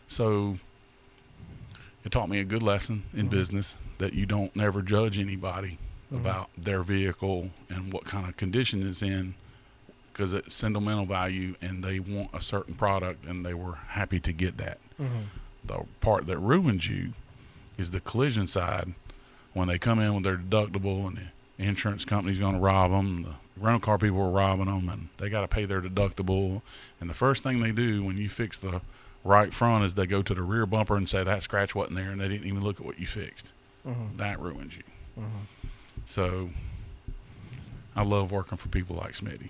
So it taught me a good lesson in business that you don't never judge anybody about their vehicle and what kind of condition it's in, because it's sentimental value and they want a certain product and they were happy to get that. The part that ruins you is the collision side, when they come in with their deductible and the insurance company's going to rob them, the rental car people are robbing them, and they got to pay their deductible. And the first thing they do when you fix the right front is they go to the rear bumper and say that scratch wasn't there, and they didn't even look at what you fixed. That ruins you. So I love working for people like Smitty.